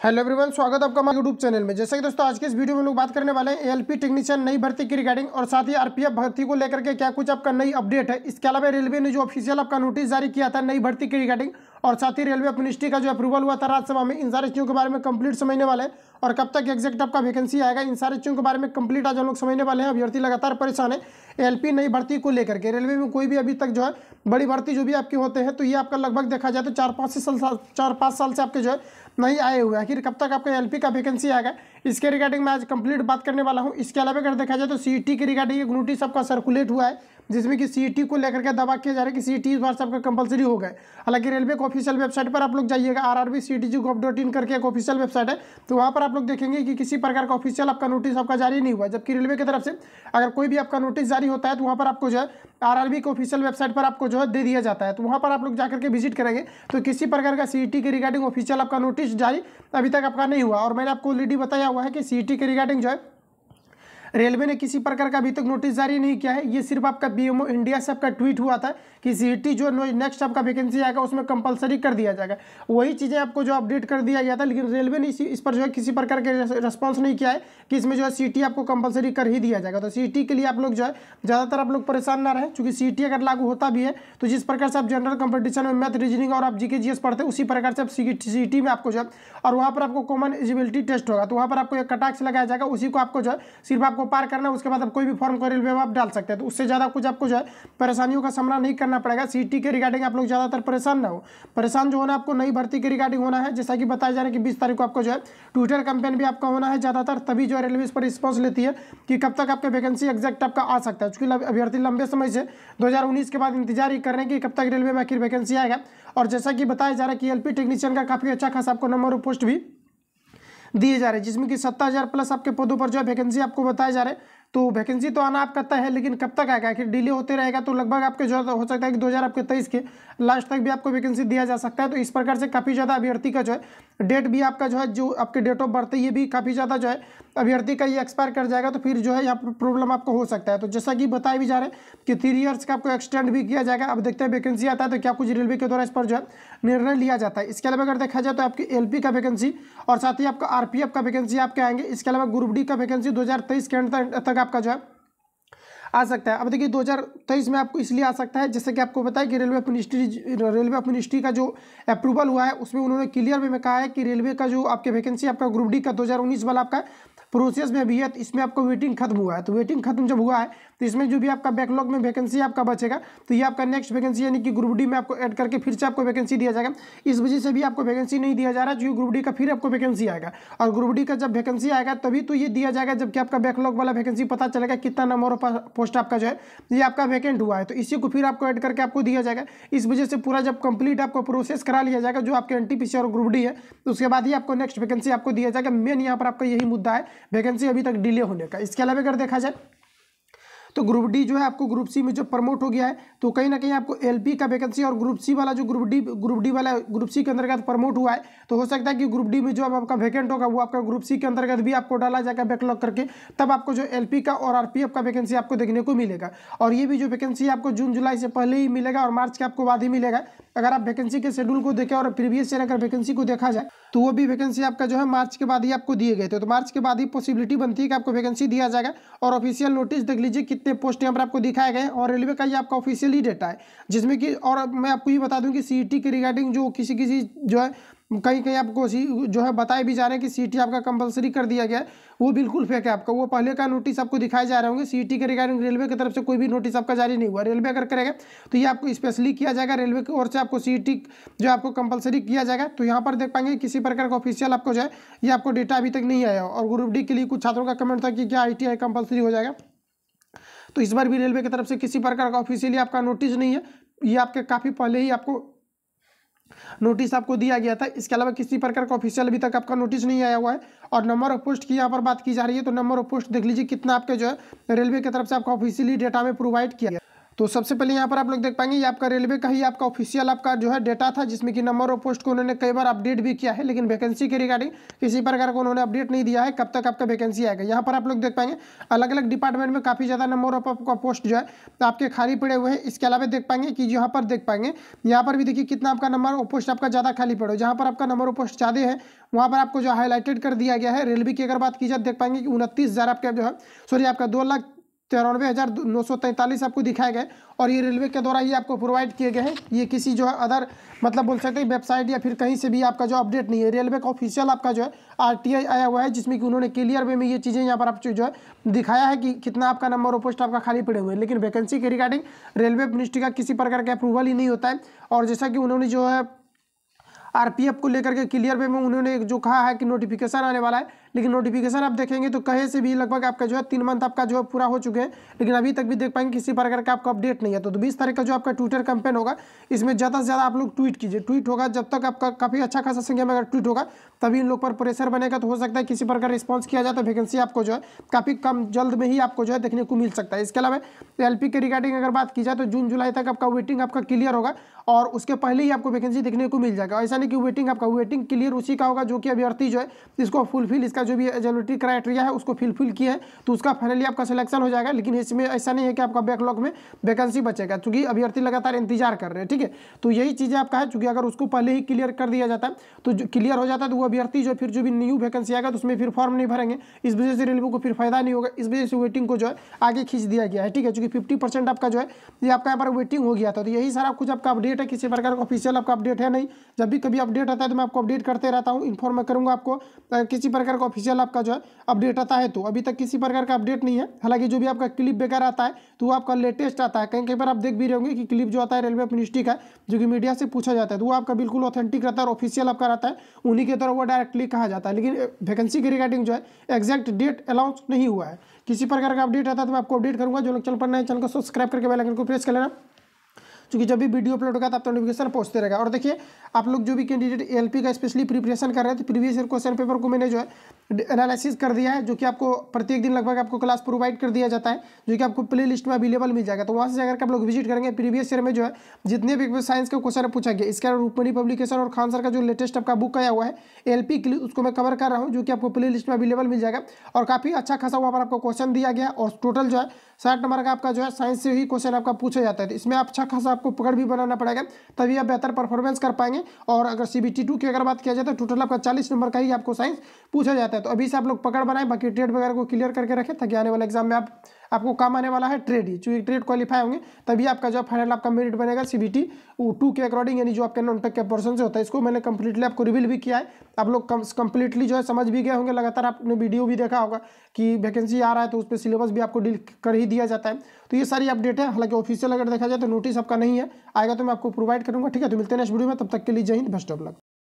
Hello everyone, स्वागत है आपका हमारे यूट्यूब चैनल में। जैसे कि दोस्तों आज के इस वीडियो में लोग बात करने वाले हैं एएलपी टेक्नीशियन नई भर्ती की रिगार्डिंग और साथ ही आरपीएफ भर्ती को लेकर के क्या कुछ आपका नई अपडेट है। इसके अलावा रेलवे ने जो ऑफिशियल आपका नोटिस जारी किया था नई भर्ती की रिगार्डिंग और साथ ही रेलवे मिनिस्ट्री का जो अप्रूवल हुआ था राज्यसभा में, इन सारी चीज़ों के बारे में कंप्लीट समझने वाले हैं और कब तक एग्जैक्ट आपका वैकेंसी आएगा, इन सारी चीज़ों के बारे में कंप्लीट आज हम लोग समझने वाले हैं। अभ्यर्थी लगातार परेशान है एएलपी नई भर्ती को लेकर के। रेलवे में कोई भी अभी तक जो है बड़ी भर्ती जो भी आपके होते हैं तो ये आपका लगभग देखा जाए तो 4-5 साल से आपके जो है नहीं आए हुए। आखिर कब तक आपका एएलपी का वैकेंसी आएगा, इसके रिगार्डिंग मैं आज कंप्लीट बात करने वाला हूं। इसके अलावा अगर देखा जाए तो सीईटी के रिगार्डिंग एक नोटिस आपका सर्कुलेट हुआ है जिसमें कि सीईटी को लेकर के दावा किया जा रहा है कि सीईटी इस बार से आपका कंपलसरी हो गया। हालांकि रेलवे के ऑफिशियल वेबसाइट पर आप लोग जाइएगा, rrbctg.gov.in करके एक ऑफिशियल वेबसाइट है, तो वहाँ पर आप लोग देखेंगे कि किसी प्रकार का ऑफिशियल आपका नोटिस आपका जारी नहीं हुआ। जबकि रेलवे की तरफ से अगर कोई भी आपका नोटिस जारी होता है तो वहाँ पर आपको जो है आरआरबी के ऑफिशियल वेबसाइट पर आपको जो है दे दिया जाता है, तो वहाँ पर आप लोग जाकर के विजिट करेंगे तो किसी प्रकार का सीईटी के रिगार्डिंग ऑफिशियल आपका नोटिस जारी अभी तक आपका नहीं हुआ। और मैंने आपको ऑलरेडी बताया हुआ है कि सीईटी के रिगार्डिंग जो है रेलवे ने किसी प्रकार का अभी तक नोटिस जारी नहीं किया है। ये सिर्फ आपका बीएमओ इंडिया से आपका ट्वीट हुआ था कि सीईटी जो नेक्स्ट आपका वैकेंसी आएगा उसमें कंपलसरी कर दिया जाएगा। वही चीज़ें आपको जो अपडेट कर दिया गया था, लेकिन रेलवे ने इस पर जो है किसी प्रकार के रेस्पॉन्स नहीं किया है कि इसमें जो है सीईटी आपको कंपलसरी कर ही दिया जाएगा। तो सीईटी के लिए आप लोग जो है ज़्यादातर आप लोग परेशान ना रहे, क्योंकि सीईटी अगर लागू होता भी है तो जिस प्रकार से आप जनरल कंपटीशन में मैथ, रीजनिंग और आप जीके जीएस पढ़ते हैं उसी प्रकार से आप सीईटी में आपको जो है और वहाँ पर आपको कॉमन एलिजिबिलिटी टेस्ट होगा, तो वहाँ पर आपको एक कटाक्ष लगाया जाएगा, उसी को आपको जो है सिर्फ आपको पार करना है। उसके बाद आप कोई भी फॉर्म को रेलवे में आप डाल सकते हैं, तो उससे ज़्यादा कुछ आपको जो है परेशानियों का सामना नहीं करना पड़ेगा। सीईटी के रिगार्डिंग आप लोग ज़्यादातर परेशान ना हो। परेशान जो होना आपको नई भर्ती के रिगार्डिंग होना है, जैसा कि बताया जा रहा है कि 20 तारीख को आपको जो है ट्विटर कैंपेन भी आपका होना है ज़्यादातर, तभी जो है रेलवे इस पर रिस्पॉन्स लेती है कि कब तक आपका वैकेंसी एग्जैक्ट आपका आ सकता है। क्योंकि अभ्यर्थी लंबे समय से 2019 के बाद इंतजार ही कर रहे हैं कि कब तक रेलवे में आखिर वैकेंसी आएगा। और जैसा कि बताया जा रहा है कि एएलपी टेक्नीशियन का काफ़ी अच्छा खासा आपको नंबर ऑफ पोस्ट भी दिए जा रहे हैं, जिसमें कि 70,000 प्लस आपके पदों पर जो है वैकेंसी आपको बताया जा रहा है। तो वैकेंसी तो आना आपका तय है, लेकिन कब तक आएगा, आखिर डिले होते रहेगा तो लगभग आपके जो हो सकता है कि 2023 के लास्ट तक भी आपको वैकेंसी दिया जा सकता है। तो इस प्रकार से काफ़ी ज़्यादा अभ्यर्थी का जो है डेट भी आपका जो है जो आपके डेट ऑफ बर्थ है ये भी काफ़ी ज़्यादा जो है अभ्यर्थी का ये एक्सपायर कर जाएगा, तो फिर जो है यहाँ पर प्रॉब्लम आपको हो सकता है। तो जैसा कि बताया भी जा रहा है कि 3 ईयर्स का आपको एक्सटेंड भी किया जाएगा। अब देखते हैं वैकेंसी आता है तो क्या कुछ रेलवे के द्वारा इस पर जो है निर्णय लिया जाता है। इसके अलावा अगर देखा जाए तो आपकी एएलपी का वैकेंसी और साथ ही आपका आरपीएफ का वैकेंसी आपके आएंगे। इसके अलावा ग्रुप डी का वैकेंसी 2023 के अंत तक आपका जो है आ सकता है। अब देखिए 2023 में आपको इसलिए आ सकता है जैसे कि आपको बताया कि रेलवे मिनिस्ट्री का जो अप्रूवल हुआ है उसमें उन्होंने क्लियर वे में कहा है कि रेलवे का जो आपके वैकेंसी आपका ग्रुप डी का 2019 वाला आपका प्रोसेस में भी है, तो इसमें आपको वेटिंग खत्म हुआ है। तो वेटिंग खत्म जब हुआ है तो इसमें जो भी आपका बैकलॉग में वैकेंसी आपका बचेगा तो ये आपका नेक्स्ट वैकेंसी यानी कि ग्रुप डी में आपको ऐड करके फिर से आपको वैकेंसी दिया जाएगा। इस वजह से भी आपको वैकेंसी नहीं दिया जा रहा है, क्योंकि ग्रुप डी का फिर आपको वैकेंसी आएगा और ग्रुप डी का जब वैकेंसी आएगा तभी तो ये दिया जाएगा जबकि आपका बैकलॉग वाला वैकेंसी पता चलेगा कितना नंबर ऑफ पोस्ट आपका जो है ये आपका वैकेंट हुआ है, तो इसी को फिर आपको ऐड करके आपको दिया जाएगा। इस वजह से पूरा जब कंप्लीट आपको प्रोसेस करा लिया जाएगा जो आपके एनटीपीसी और ग्रुप डी है, तो उसके बाद ही आपको नेक्स्ट वैकेंसी आपको दिया जाएगा। मेन यहाँ पर आपका यही मुद्दा है वैकेंसी अभी तक डिले होने का। इसके अलावा अगर देखा जाए तो ग्रुप डी जो है आपको ग्रुप सी में जो प्रमोट हो गया है तो कहीं ना कहीं आपको एलपी का वैकेंसी और ग्रुप सी वाला जो ग्रुप डी वाला ग्रुप सी के अंतर्गत प्रमोट हुआ है, तो हो सकता है कि ग्रुप डी में जो अब आपका वैकेंट होगा वो आपका ग्रुप सी के अंतर्गत भी आपको डाला जाएगा बैकलॉग करके, तब आपको जो एलपी का और आरपीएफ का वैकेंसी आपको देखने को मिलेगा। और ये भी जो वैकेंसी आपको जून जुलाई से पहले ही मिलेगा और मार्च के आपको बाद ही मिलेगा। अगर आप वैकेंसी के शेड्यूल को देखें और प्रीवियस ईयर अगर वैकेंसी को देखा जाए तो वो भी वैकेंसी आपका जो है मार्च के बाद ही आपको दिए गए थे, तो मार्च के बाद ही पॉसिबिलिटी बनती है कि आपको वैकेंसी दिया जाएगा। और ऑफिशियल नोटिस देख लीजिए कितने पोस्ट यहाँ पर आपको दिखाए गए और रेलवे का ये आपका ऑफिशियली डेटा है, जिसमें कि और मैं आपको ये बता दूं कि सीईटी के रिगार्डिंग जो किसी जो है कहीं कहीं आपको जो है बताए भी जा रहे हैं कि सीईटी आपका कंपलसरी कर दिया गया है, वो बिल्कुल फेक है। आपका वो पहले का नोटिस आपको दिखाए जा रहे होंगे। सीईटी के रिगार्डिंग रेलवे की तरफ से कोई भी नोटिस आपका जारी नहीं हुआ। रेलवे अगर करेगा तो ये आपको स्पेशली किया जाएगा, रेलवे की ओर से आपको सीईटी जो आपको कंपलसरी किया जाएगा। तो यहाँ पर देख पाएंगे किसी प्रकार का ऑफिशियल आपको जो है ये आपको डेटा अभी तक नहीं आया। और ग्रुप डी के लिए कुछ छात्रों का कमेंट था कि क्या ITI कंपलसरी हो जाएगा, तो इस बार भी रेलवे की तरफ से किसी प्रकार का ऑफिशियली आपका नोटिस नहीं है, ये आपके काफ़ी पहले ही आपको नोटिस आपको दिया गया था। इसके अलावा किसी प्रकार का ऑफिशियल अभी तक आपका नोटिस नहीं आया हुआ है। और नंबर ऑफ पोस्ट की यहाँ पर बात की जा रही है, तो नंबर ऑफ पोस्ट देख लीजिए कितना आपके जो है रेलवे की तरफ से आपका ऑफिशियली डेटा में प्रोवाइड किया गया। तो सबसे पहले यहाँ पर आप लोग देख पाएंगे ये आपका रेलवे का ही आपका ऑफिशियल आपका जो है डेटा था, जिसमें कि नंबर ऑफ पोस्ट को उन्होंने कई बार अपडेट भी किया है, लेकिन वैकेंसी के रिगार्डिंग किसी प्रकार को उन्होंने अपडेट नहीं दिया है कब तक आपका वैकेंसी आएगा। यहाँ पर आप लोग देख पाएंगे अलग अलग डिपार्टमेंट में काफ़ी ज़्यादा नंबर ऑफ आपका पोस्ट जो है आपके खाली पड़े हुए हैं। इसके अलावा देख पाएंगे कि यहाँ पर देख पाएंगे यहाँ पर भी देखिए कितना आपका नंबर ऑफ पोस्ट आपका ज़्यादा खाली पड़े, जहाँ पर आपका नंबर ऑफ पोस्ट ज़्यादा है वहाँ पर आपको जो हाईलाइटेड कर दिया गया है। रेलवे की अगर बात की जाए देख पाएंगे कि 29,000 आपका जो है सॉरी आपका 2,93,943 आपको दिखाए गए, और ये रेलवे के द्वारा ही आपको प्रोवाइड किए गए हैं। ये किसी जो है अदर मतलब बोल सकते हैं वेबसाइट या फिर कहीं से भी आपका जो अपडेट नहीं है, रेलवे का ऑफिशियल आपका जो है RTI आया हुआ है, जिसमें कि उन्होंने क्लियर वे में ये चीज़ें यहाँ पर आपको जो है दिखाया है कि कितना आपका नंबर ऑफ पोस्ट आपका खाली पड़े हुए हैं। लेकिन वैकेंसी के रिगार्डिंग रेलवे मिनिस्ट्री का किसी प्रकार का अप्रूवल ही नहीं होता है। और जैसा कि उन्होंने जो है RPF को लेकर के क्लियर वे में उन्होंने जो कहा है कि नोटिफिकेशन आने वाला है, लेकिन नोटिफिकेशन आप देखेंगे तो कहे से भी लगभग आपका जो है 3 मंथ आपका जो है पूरा हो चुके हैं, लेकिन अभी तक भी देख पाएंगे किसी प्रकार का आपका अपडेट नहीं है। तो 20 तारीख का जो आपका ट्विटर कैंपेन होगा, इसमें ज़्यादा से ज़्यादा आप लोग ट्वीट कीजिए। ट्वीट होगा जब तक आपका काफ़ी अच्छा खासा संख्या में अगर ट्वीट होगा तभी इन लोग पर प्रेशर बनेगा, तो हो सकता है किसी प्रकार रिस्पॉन्स किया जाए तो वैकेंसी आपको जो है काफ़ी कम जल्द में ही आपको जो है देखने को मिल सकता है। इसके अलावा LP के रिगार्डिंग अगर बात की जाए तो जून जुलाई तक आपका वेटिंग आपका क्लियर होगा और उसके पहले ही आपको वैकेंसी देखने को मिल जाएगा। ऐसा नहीं कि वेटिंग क्लियर उसी का होगा जो कि अभ्यर्थी जो है इसको फुलफिल इसका जो भी एलिजिबिलिटी क्राइटेरिया है उसको फुलफिल किया है तो उसका फाइनली आपका सिलेक्शन हो जाएगा। लेकिन इसमें ऐसा नहीं है कि आपका बैकलॉग में वैकेंसी बचेगा, क्योंकि अभ्यर्थी लगातार इंतजार कर रहे हैं। ठीक है, तो यही चीज़ें आपका है, क्योंकि अगर उसको पहले ही क्लियर कर दिया जाता है तो क्लियर हो जाता है तो वो अभ्यर्थी जो फिर जो भी न्यू वैकेंसी आएगा तो उसमें फिर फॉर्म नहीं भरेंगे, इस वजह से रेलवे को फिर फायदा नहीं होगा। इस वजह से वेटिंग को जो है आगे खींच दिया गया है। ठीक है, क्योंकि 50% आपका जो है ये आपका यहाँ पर वेटिंग हो गया था। तो यही सारा कुछ आपका अपडेट है, किसी प्रकार का ऑफिशियल आपका अपडेट है नहीं। जब भी कभी अपडेट आता है तो मैं आपको अपडेट करते रहता हूँ, इन्फॉर्म करूँगा आपको किसी प्रकार का ऑफिशियल आपका जो है अपडेट आता है। तो अभी तक किसी प्रकार का अपडेट नहीं है। हालांकि जो भी आपका क्लिप वगैरह आता है तो वो आपका लेटेस्ट आता है। कहीं कहीं पर आप देख भी रहे होंगे कि क्लिप जो आता है रेलवे मिनिस्ट्री का जो कि मीडिया से पूछा जाता है तो वो आपका बिल्कुल ऑथेंटिक रहता है और ऑफिशियल आपका रहता है, उन्हीं के तरफ वो डायरेक्टली कहा जाता है। लेकिन वैकेंसी के रिगार्डिंग जो है एग्जैक्ट डेट अनाउंस नहीं हुआ है। किसी प्रकार का अपडेट आता है तो मैं आपको अपडेट करूँगा। जो लोग चैनल पर नए चैनल को सब्सक्राइब करके बेल आइकन को प्रेस कर लेना, क्योंकि जब भी वीडियो अपलोड होगा तब तो नोटिफिकेशन पहुंचते रहेगा। और देखिए आप लोग जो भी कैंडिडेट LP का स्पेशली प्रिपरेशन कर रहे हैं तो प्रीवियस ईयर क्वेश्चन पेपर को मैंने जो है एनालिसिस कर दिया है, जो कि आपको प्रत्येक दिन लगभग आपको क्लास प्रोवाइड कर दिया जाता है, जो कि आपको प्ले लिस्ट में अवेलेबल मिल जाएगा। तो वहाँ से जाकर आप लोग विजिट करेंगे प्रीवियस ईयर में जो है जितने भी साइंस का क्वेश्चन पूछा गया, इसके अलावा रूपमणि पब्लिकेशन और खान सर का जो लेटेस्ट आपका बुक आया हुआ है LP के लिए उसको मैं कवर कर रहा हूँ, जो कि आपको प्ले लिस्ट में अवेलेबल मिल जाएगा। और काफ़ी अच्छा खासा वहाँ पर आपको क्वेश्चन दिया गया और टोटल जो है 60 नंबर का आपका जो है साइंस से ही क्वेश्चन आपका पूछा जाता है। तो इसमें अच्छा खासा आपको पकड़ भी बनाना पड़ेगा, तभी आप बेहतर परफॉर्मेंस कर पाएंगे। और अगर CBT 2 की अगर बात किया जाए तो टोटल आपका 40 नंबर का ही आपको साइंस पूछा जाता है। तो अभी से आप लोग पकड़ बनाएं, बाकी ट्रेड वगैरह को क्लियर करके रखें ताकि आने वाले एग्जाम में आपको काम आने वाला है ट्रेड ही, क्योंकि ट्रेड क्वालिफाई होंगे तभी आपका जो फाइनल आपका मेरिट बनेगा CBT 2 के अकॉर्डिंग, यानी जो आपके नॉन टेक के पोर्शन से होता है। इसको मैंने कंप्लीटली आपको रिवील भी किया है, आप लोग कंप्लीटली जो है समझ भी गए होंगे। लगातार आपने वीडियो भी देखा होगा कि वैकेंसी आ रहा है तो उस पर सिलेबस भी आपको डील कर ही दिया जाता है। तो ये सारी अपडेट है। हालांकि ऑफिशियल अगर देखा जाए तो नोटिस आपका नहीं है, आएगा तो मैं आपको प्रोवाइड करूँगा। ठीक है, तो मिलते हैं नेक्स्ट वीडियो में, तब तक के लिए जय हिंद, बेस्ट ऑफ लक।